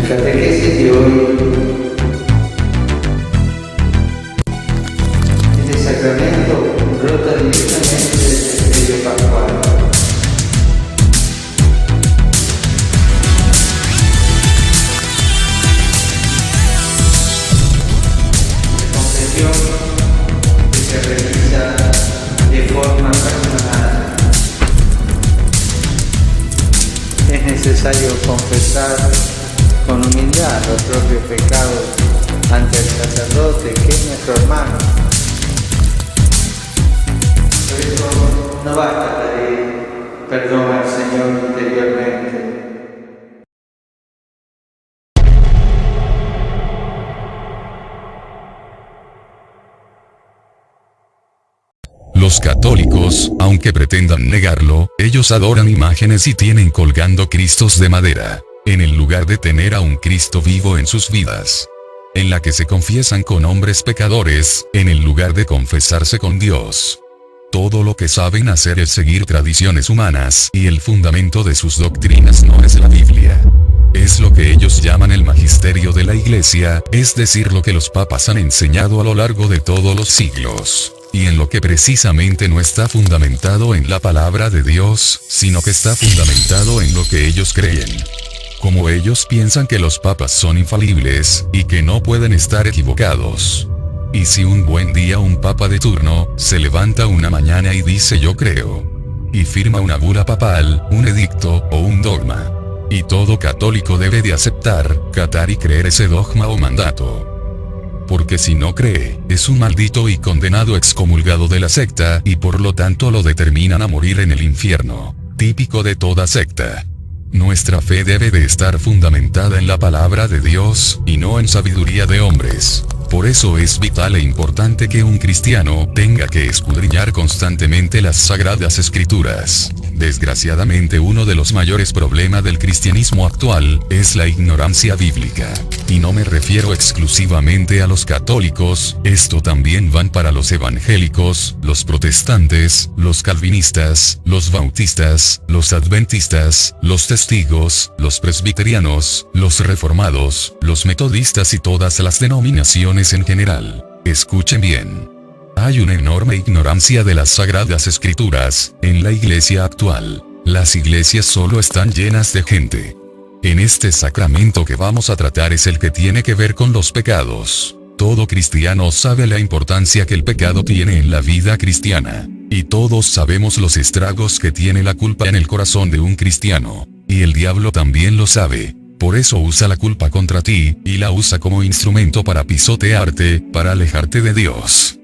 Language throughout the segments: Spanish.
catequesis de hoy, este sacramento brota directamente del misterio pascual. La confesión que se realiza de forma personal. Es necesario confesar con humildad los propios pecados ante el sacerdote, que es nuestro hermano. Por eso no basta pedir perdón al Señor interiormente. Los católicos, aunque pretendan negarlo, ellos adoran imágenes y tienen colgando cristos de madera, en el lugar de tener a un Cristo vivo en sus vidas, en la que se confiesan con hombres pecadores, en el lugar de confesarse con Dios. Todo lo que saben hacer es seguir tradiciones humanas, y el fundamento de sus doctrinas no es la Biblia. Es lo que ellos llaman el magisterio de la Iglesia, es decir, lo que los papas han enseñado a lo largo de todos los siglos. Y en lo que precisamente no está fundamentado en la palabra de Dios, sino que está fundamentado en lo que ellos creen. Como ellos piensan que los papas son infalibles, y que no pueden estar equivocados. Y si un buen día un papa de turno, se levanta una mañana y dice yo creo, y firma una bula papal, un edicto, o un dogma. Y todo católico debe de aceptar, catar y creer ese dogma o mandato. Porque si no cree, es un maldito y condenado excomulgado de la secta, y por lo tanto lo determinan a morir en el infierno, típico de toda secta. Nuestra fe debe de estar fundamentada en la palabra de Dios, y no en sabiduría de hombres. Por eso es vital e importante que un cristiano tenga que escudriñar constantemente las sagradas escrituras. Desgraciadamente uno de los mayores problemas del cristianismo actual es la ignorancia bíblica. Y no me refiero exclusivamente a los católicos, esto también van para los evangélicos, los protestantes, los calvinistas, los bautistas, los adventistas, los testigos, los presbiterianos, los reformados, los metodistas y todas las denominaciones en general. Escuchen bien. Hay una enorme ignorancia de las sagradas escrituras en la iglesia actual. Las iglesias solo están llenas de gente. En este sacramento que vamos a tratar es el que tiene que ver con los pecados. Todo cristiano sabe la importancia que el pecado tiene en la vida cristiana. Y todos sabemos los estragos que tiene la culpa en el corazón de un cristiano. Y el diablo también lo sabe. Por eso usa la culpa contra ti, y la usa como instrumento para pisotearte, para alejarte de Dios.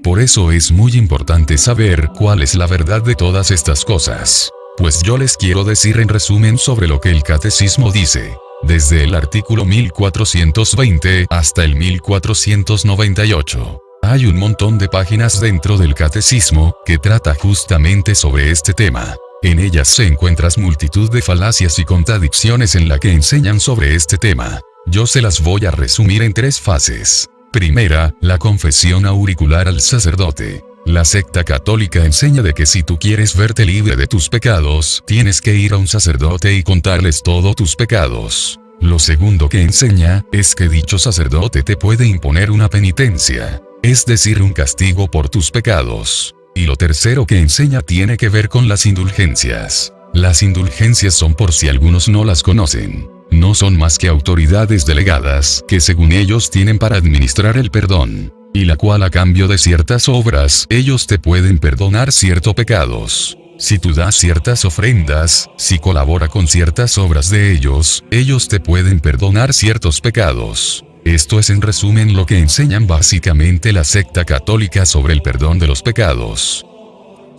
Por eso es muy importante saber cuál es la verdad de todas estas cosas. Pues yo les quiero decir en resumen sobre lo que el catecismo dice, desde el artículo 1420 hasta el 1498. Hay un montón de páginas dentro del catecismo que trata justamente sobre este tema. En ellas se encuentran multitud de falacias y contradicciones en la que enseñan sobre este tema. Yo se las voy a resumir en 3 fases. Primera, la confesión auricular al sacerdote. La secta católica enseña de que si tú quieres verte libre de tus pecados, tienes que ir a un sacerdote y contarles todos tus pecados. Lo segundo que enseña, es que dicho sacerdote te puede imponer una penitencia, es decir, un castigo por tus pecados. Y lo tercero que enseña tiene que ver con las indulgencias. Las indulgencias son, por si algunos no las conocen, no son más que autoridades delegadas que según ellos tienen para administrar el perdón, y la cual a cambio de ciertas obras ellos te pueden perdonar ciertos pecados. Si tú das ciertas ofrendas, si colabora con ciertas obras de ellos, ellos te pueden perdonar ciertos pecados. Esto es en resumen lo que enseñan básicamente la secta católica sobre el perdón de los pecados.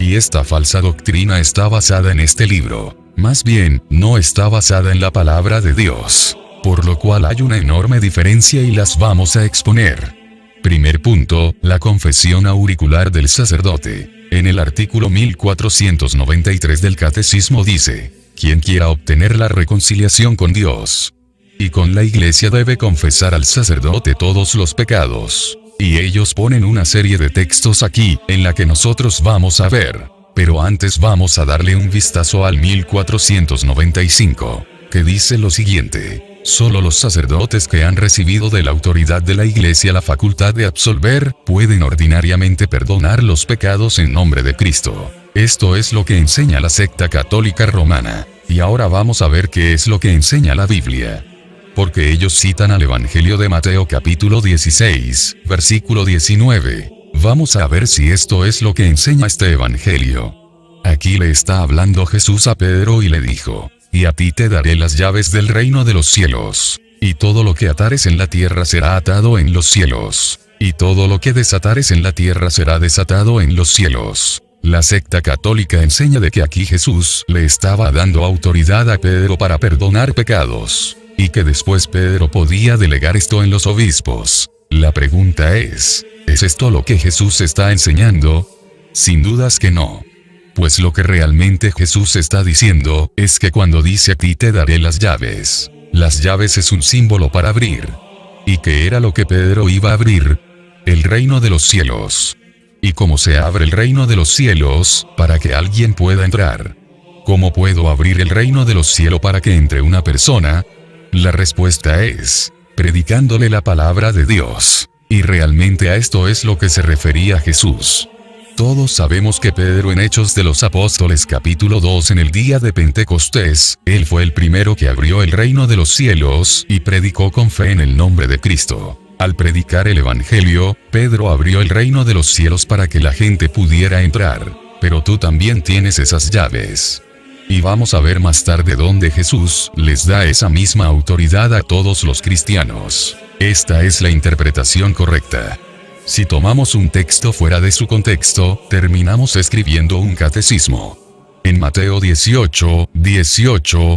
Y esta falsa doctrina está basada en este libro. Más bien, no está basada en la palabra de Dios. Por lo cual hay una enorme diferencia y las vamos a exponer. Primer punto, la confesión auricular del sacerdote. En el artículo 1493 del Catecismo dice, quien quiera obtener la reconciliación con Dios y con la Iglesia debe confesar al sacerdote todos los pecados. Y ellos ponen una serie de textos aquí, en la que nosotros vamos a ver. Pero antes vamos a darle un vistazo al 1495, que dice lo siguiente. Solo los sacerdotes que han recibido de la autoridad de la Iglesia la facultad de absolver, pueden ordinariamente perdonar los pecados en nombre de Cristo. Esto es lo que enseña la secta católica romana. Y ahora vamos a ver qué es lo que enseña la Biblia. Porque ellos citan al Evangelio de Mateo capítulo 16, versículo 19. Vamos a ver si esto es lo que enseña este Evangelio. Aquí le está hablando Jesús a Pedro y le dijo: y a ti te daré las llaves del reino de los cielos. Y todo lo que atares en la tierra será atado en los cielos. Y todo lo que desatares en la tierra será desatado en los cielos. La secta católica enseña de que aquí Jesús le estaba dando autoridad a Pedro para perdonar pecados. Y que después Pedro podía delegar esto en los obispos. La pregunta ¿es esto lo que Jesús está enseñando? Sin dudas que no. Pues lo que realmente Jesús está diciendo, es que cuando dice a ti te daré las llaves es un símbolo para abrir. ¿Y qué era lo que Pedro iba a abrir? El reino de los cielos. ¿Y cómo se abre el reino de los cielos, para que alguien pueda entrar? ¿Cómo puedo abrir el reino de los cielos para que entre una persona? La respuesta es, predicándole la palabra de Dios. Y realmente a esto es lo que se refería Jesús. Todos sabemos que Pedro en Hechos de los Apóstoles capítulo 2 en el día de Pentecostés, él fue el primero que abrió el reino de los cielos y predicó con fe en el nombre de Cristo. Al predicar el Evangelio, Pedro abrió el reino de los cielos para que la gente pudiera entrar. Pero tú también tienes esas llaves. Y vamos a ver más tarde dónde Jesús les da esa misma autoridad a todos los cristianos. Esta es la interpretación correcta. Si tomamos un texto fuera de su contexto, terminamos escribiendo un catecismo. En Mateo 18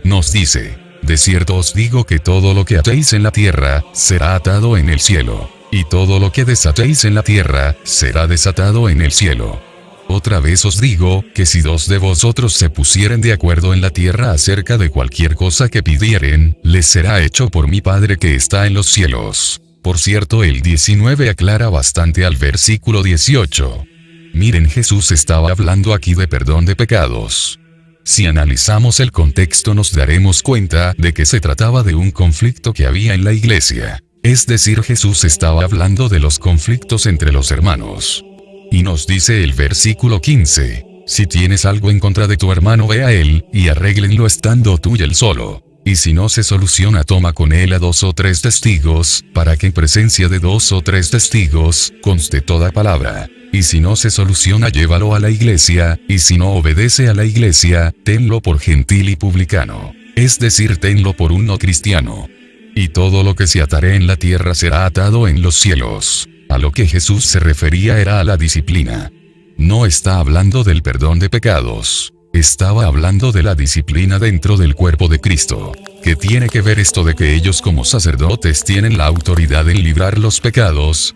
nos dice: de cierto os digo que todo lo que atéis en la tierra, será atado en el cielo. Y todo lo que desatéis en la tierra, será desatado en el cielo. Otra vez os digo, que si dos de vosotros se pusieren de acuerdo en la tierra acerca de cualquier cosa que pidieren, les será hecho por mi Padre que está en los cielos. Por cierto, el 19 aclara bastante al versículo 18. Miren, Jesús estaba hablando aquí de perdón de pecados. Si analizamos el contexto nos daremos cuenta de que se trataba de un conflicto que había en la iglesia. Es decir, Jesús estaba hablando de los conflictos entre los hermanos. Y nos dice el versículo 15, si tienes algo en contra de tu hermano ve a él, y arréglenlo estando tú y él solo. Y si no se soluciona toma con él a 2 o 3 testigos, para que en presencia de 2 o 3 testigos, conste toda palabra. Y si no se soluciona llévalo a la iglesia, y si no obedece a la iglesia, tenlo por gentil y publicano. Es decir, tenlo por un no cristiano. Y todo lo que se atare en la tierra será atado en los cielos. A lo que Jesús se refería era a la disciplina. No está hablando del perdón de pecados. Estaba hablando de la disciplina dentro del cuerpo de Cristo. ¿Qué tiene que ver esto de que ellos como sacerdotes tienen la autoridad en librar los pecados?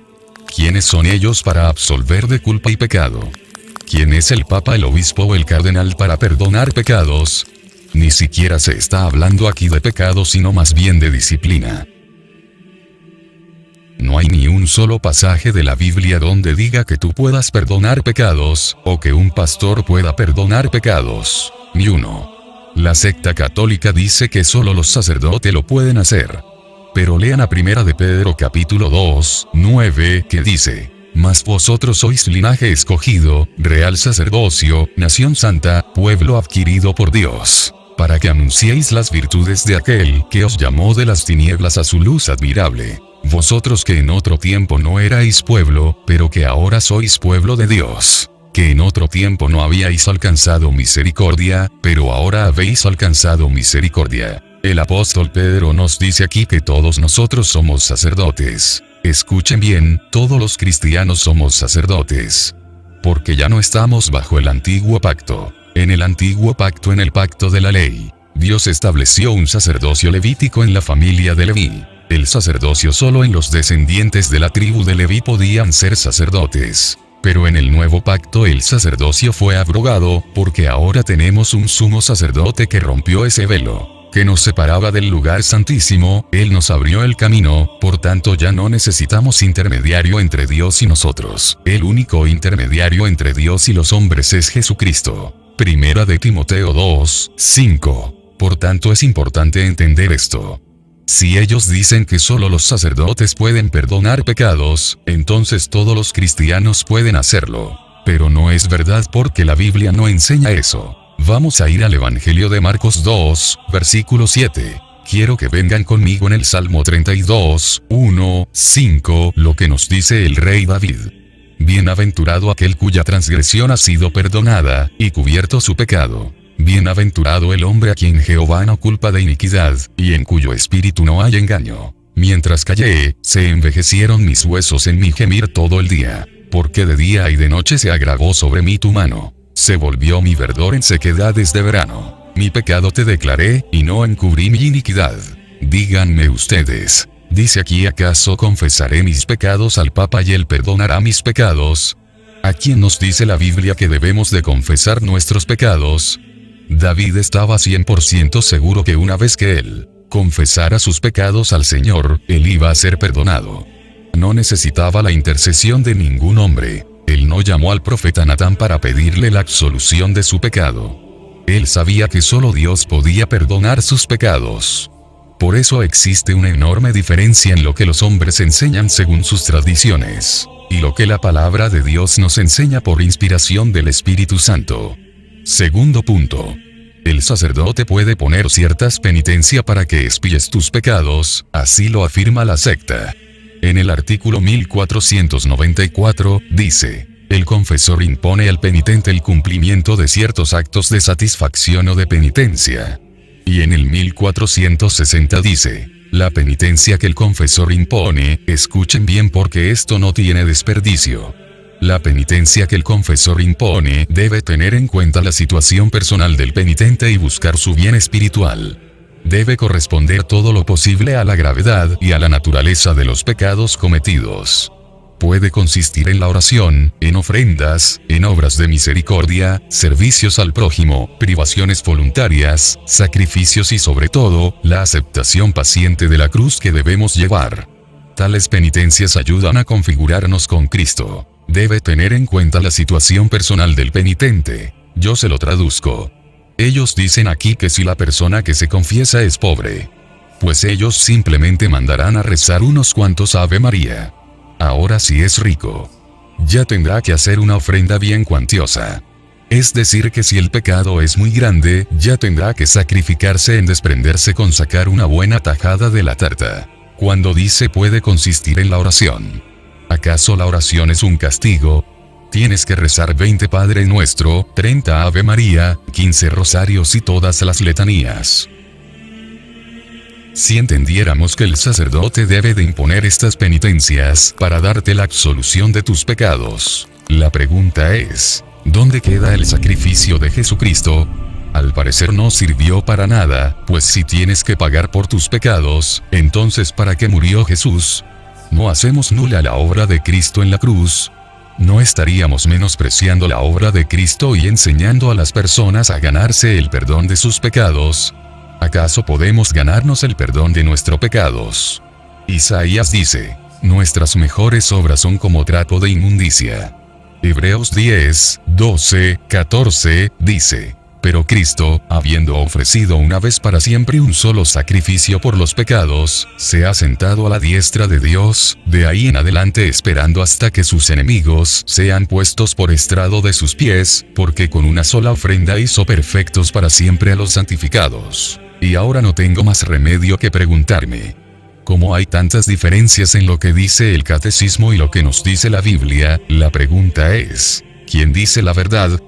¿Quiénes son ellos para absolver de culpa y pecado? ¿Quién es el Papa, el Obispo o el Cardenal para perdonar pecados? Ni siquiera se está hablando aquí de pecado, sino más bien de disciplina. No hay ni un solo pasaje de la Biblia donde diga que tú puedas perdonar pecados, o que un pastor pueda perdonar pecados. Ni uno. La secta católica dice que solo los sacerdotes lo pueden hacer. Pero lean a Primera de Pedro capítulo 2, 9, que dice: mas vosotros sois linaje escogido, real sacerdocio, nación santa, pueblo adquirido por Dios, para que anunciéis las virtudes de aquel que os llamó de las tinieblas a su luz admirable. Vosotros que en otro tiempo no erais pueblo, pero que ahora sois pueblo de Dios. Que en otro tiempo no habíais alcanzado misericordia, pero ahora habéis alcanzado misericordia. El apóstol Pedro nos dice aquí que todos nosotros somos sacerdotes. Escuchen bien, todos los cristianos somos sacerdotes. Porque ya no estamos bajo el antiguo pacto. En el antiguo pacto, en el pacto de la ley, Dios estableció un sacerdocio levítico en la familia de Leví. El sacerdocio solo en los descendientes de la tribu de Leví podían ser sacerdotes. Pero en el nuevo pacto el sacerdocio fue abrogado, porque ahora tenemos un sumo sacerdote que rompió ese velo, que nos separaba del lugar santísimo. Él nos abrió el camino, por tanto ya no necesitamos intermediario entre Dios y nosotros. El único intermediario entre Dios y los hombres es Jesucristo. Primera de Timoteo 2, 5. Por tanto es importante entender esto. Si ellos dicen que solo los sacerdotes pueden perdonar pecados, entonces todos los cristianos pueden hacerlo. Pero no es verdad porque la Biblia no enseña eso. Vamos a ir al Evangelio de Marcos 2, versículo 7. Quiero que vengan conmigo en el Salmo 32, 1, 5, lo que nos dice el rey David. Bienaventurado aquel cuya transgresión ha sido perdonada, y cubierto su pecado. Bienaventurado el hombre a quien Jehová no culpa de iniquidad, y en cuyo espíritu no hay engaño. Mientras callé, se envejecieron mis huesos en mi gemir todo el día. Porque de día y de noche se agravó sobre mí tu mano. Se volvió mi verdor en sequedades de verano. Mi pecado te declaré, y no encubrí mi iniquidad. Díganme ustedes, ¿dice aquí acaso confesaré mis pecados al Papa y él perdonará mis pecados? ¿A quién nos dice la Biblia que debemos de confesar nuestros pecados? David estaba 100% seguro que una vez que él confesara sus pecados al Señor, él iba a ser perdonado. No necesitaba la intercesión de ningún hombre. Él no llamó al profeta Natán para pedirle la absolución de su pecado. Él sabía que solo Dios podía perdonar sus pecados. Por eso existe una enorme diferencia en lo que los hombres enseñan según sus tradiciones, y lo que la palabra de Dios nos enseña por inspiración del Espíritu Santo. Segundo punto. El sacerdote puede poner ciertas penitencias para que expíes tus pecados, así lo afirma la secta. En el artículo 1494, dice, el confesor impone al penitente el cumplimiento de ciertos actos de satisfacción o de penitencia. Y en el 1460 dice, la penitencia que el confesor impone, escuchen bien porque esto no tiene desperdicio. La penitencia que el confesor impone debe tener en cuenta la situación personal del penitente y buscar su bien espiritual. Debe corresponder todo lo posible a la gravedad y a la naturaleza de los pecados cometidos. Puede consistir en la oración, en ofrendas, en obras de misericordia, servicios al prójimo, privaciones voluntarias, sacrificios y sobre todo, la aceptación paciente de la cruz que debemos llevar. Tales penitencias ayudan a configurarnos con Cristo. Debe tener en cuenta la situación personal del penitente. Yo se lo traduzco. Ellos dicen aquí que si la persona que se confiesa es pobre, pues ellos simplemente mandarán a rezar unos cuantos Ave María. Ahora si es rico, ya tendrá que hacer una ofrenda bien cuantiosa. Es decir que si el pecado es muy grande, ya tendrá que sacrificarse en desprenderse con sacar una buena tajada de la tarta. Cuando dice puede consistir en la oración, ¿acaso la oración es un castigo? Tienes que rezar 20 Padre Nuestro, 30 Ave María, 15 rosarios y todas las letanías. Si entendiéramos que el sacerdote debe de imponer estas penitencias para darte la absolución de tus pecados, la pregunta es, ¿dónde queda el sacrificio de Jesucristo? Al parecer no sirvió para nada, pues si tienes que pagar por tus pecados, entonces ¿para qué murió Jesús? ¿No hacemos nula la obra de Cristo en la cruz? ¿No estaríamos menospreciando la obra de Cristo y enseñando a las personas a ganarse el perdón de sus pecados? ¿Acaso podemos ganarnos el perdón de nuestros pecados? Isaías dice, nuestras mejores obras son como trapo de inmundicia. Hebreos 10, 12, 14, dice, pero Cristo, habiendo ofrecido una vez para siempre un solo sacrificio por los pecados, se ha sentado a la diestra de Dios, de ahí en adelante esperando hasta que sus enemigos sean puestos por estrado de sus pies, porque con una sola ofrenda hizo perfectos para siempre a los santificados. Y ahora no tengo más remedio que preguntarme, como hay tantas diferencias en lo que dice el catecismo y lo que nos dice la Biblia, la pregunta es, ¿quién dice la verdad?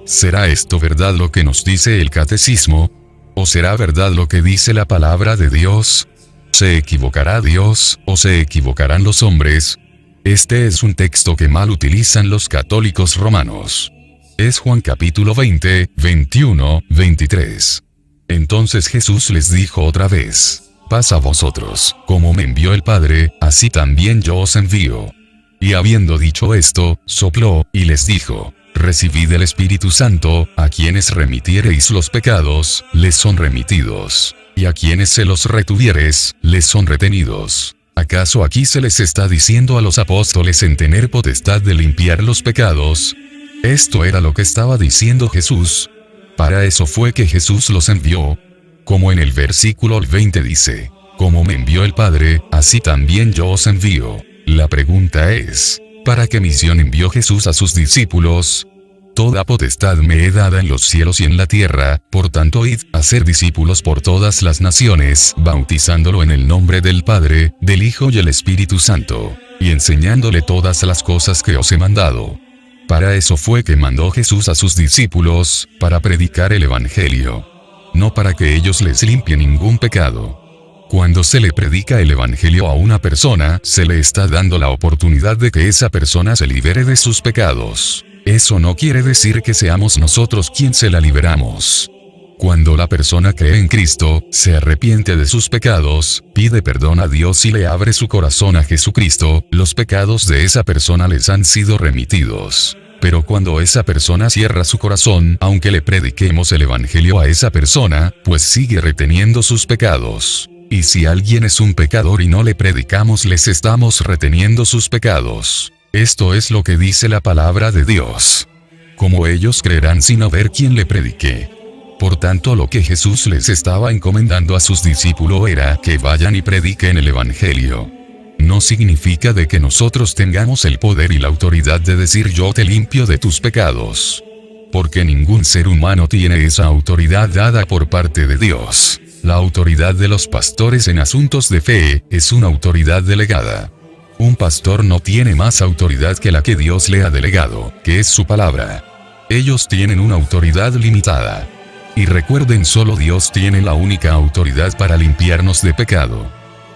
¿Será esto verdad lo que nos dice el catecismo? ¿O será verdad lo que dice la palabra de Dios? ¿Se equivocará Dios, o se equivocarán los hombres? Este es un texto que mal utilizan los católicos romanos. Es Juan capítulo 20, 21, 23. Entonces Jesús les dijo otra vez, paz a vosotros, como me envió el Padre, así también yo os envío. Y habiendo dicho esto, sopló, y les dijo, recibid el Espíritu Santo, a quienes remitiereis los pecados, les son remitidos, y a quienes se los retuviereis, les son retenidos. ¿Acaso aquí se les está diciendo a los apóstoles en tener potestad de limpiar los pecados? Esto era lo que estaba diciendo Jesús. Para eso fue que Jesús los envió. Como en el versículo 20 dice, Como me envió el Padre, así también yo os envío. La pregunta es, ¿para qué misión envió Jesús a sus discípulos? Toda potestad me he dada en los cielos y en la tierra, por tanto id, a ser discípulos por todas las naciones, bautizándolo en el nombre del Padre, del Hijo y el Espíritu Santo, y enseñándole todas las cosas que os he mandado. Para eso fue que mandó Jesús a sus discípulos, para predicar el Evangelio. No para que ellos les limpien ningún pecado. Cuando se le predica el Evangelio a una persona, se le está dando la oportunidad de que esa persona se libere de sus pecados. Eso no quiere decir que seamos nosotros quien se la liberamos. Cuando la persona cree en Cristo, se arrepiente de sus pecados, pide perdón a Dios y le abre su corazón a Jesucristo, los pecados de esa persona les han sido remitidos. Pero cuando esa persona cierra su corazón, aunque le prediquemos el Evangelio a esa persona, pues sigue reteniendo sus pecados. Y si alguien es un pecador y no le predicamos, les estamos reteniendo sus pecados. Esto es lo que dice la palabra de Dios. ¿Cómo ellos creerán sin haber quien le predique? Por tanto, lo que Jesús les estaba encomendando a sus discípulos era que vayan y prediquen el Evangelio. No significa de que nosotros tengamos el poder y la autoridad de decir yo te limpio de tus pecados. Porque ningún ser humano tiene esa autoridad dada por parte de Dios. La autoridad de los pastores en asuntos de fe es una autoridad delegada. Un pastor no tiene más autoridad que la que Dios le ha delegado, que es su palabra. Ellos tienen una autoridad limitada. Y recuerden, solo Dios tiene la única autoridad para limpiarnos de pecado.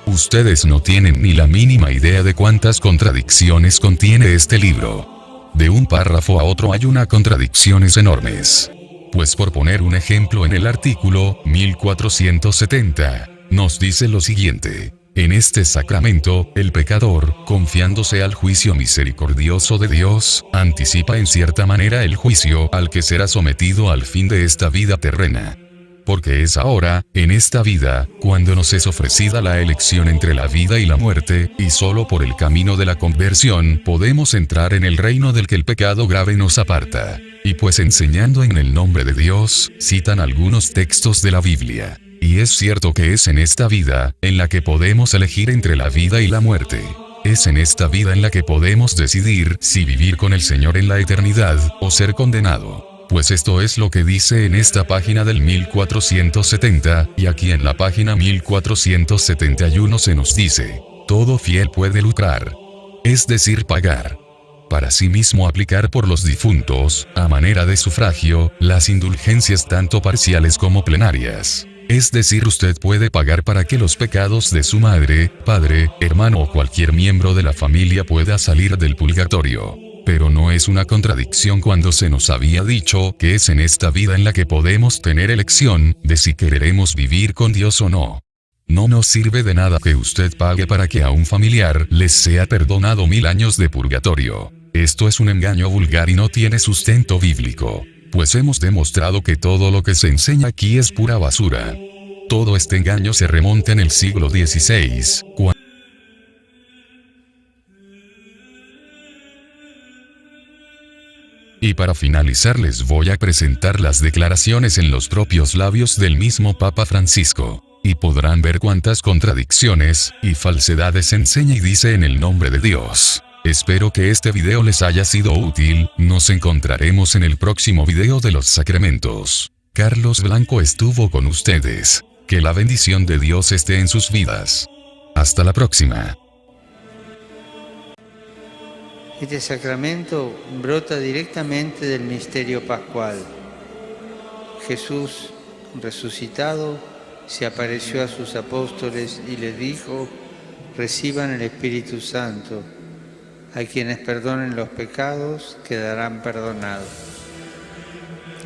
Ustedes no tienen ni la mínima idea de cuántas contradicciones contiene este libro. De un párrafo a otro hay unas contradicciones enormes. Pues por poner un ejemplo, en el artículo 1470, nos dice lo siguiente: en este sacramento, el pecador, confiándose al juicio misericordioso de Dios, anticipa en cierta manera el juicio al que será sometido al fin de esta vida terrena. Porque es ahora, en esta vida, cuando nos es ofrecida la elección entre la vida y la muerte, y solo por el camino de la conversión podemos entrar en el reino del que el pecado grave nos aparta. Y pues enseñando en el nombre de Dios, citan algunos textos de la Biblia. Y es cierto que es en esta vida, en la que podemos elegir entre la vida y la muerte. Es en esta vida en la que podemos decidir si vivir con el Señor en la eternidad, o ser condenado. Pues esto es lo que dice en esta página del 1470, y aquí en la página 1471 se nos dice: todo fiel puede lucrar, es decir, pagar, para sí mismo aplicar por los difuntos, a manera de sufragio, las indulgencias tanto parciales como plenarias. Es decir, usted puede pagar para que los pecados de su madre, padre, hermano o cualquier miembro de la familia pueda salir del purgatorio. Pero no es una contradicción cuando se nos había dicho que es en esta vida en la que podemos tener elección de si queremos vivir con Dios o no. No nos sirve de nada que usted pague para que a un familiar les sea perdonado 1000 años de purgatorio. Esto es un engaño vulgar y no tiene sustento bíblico. Pues hemos demostrado que todo lo que se enseña aquí es pura basura. Todo este engaño se remonta en el siglo XVI, Y para finalizar les voy a presentar las declaraciones en los propios labios del mismo Papa Francisco. Y podrán ver cuántas contradicciones y falsedades enseña y dice en el nombre de Dios. Espero que este video les haya sido útil. Nos encontraremos en el próximo video de los sacramentos. Carlos Blanco estuvo con ustedes. Que la bendición de Dios esté en sus vidas. Hasta la próxima. Este sacramento brota directamente del misterio pascual. Jesús, resucitado, se apareció a sus apóstoles y les dijo: reciban el Espíritu Santo. A quienes perdonen los pecados quedarán perdonados.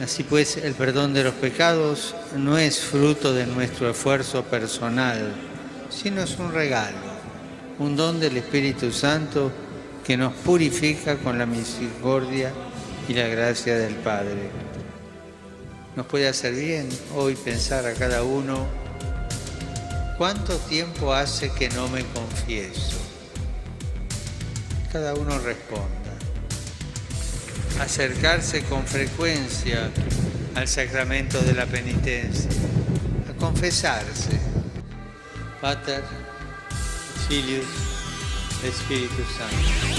Así pues, el perdón de los pecados no es fruto de nuestro esfuerzo personal, sino es un regalo, un don del Espíritu Santo que nos purifica con la misericordia y la gracia del Padre. Nos puede hacer bien hoy pensar a cada uno: ¿cuánto tiempo hace que no me confieso? Cada uno responda. Acercarse con frecuencia al sacramento de la penitencia, a confesarse. Pater, Filius, Spiritus Sanctus.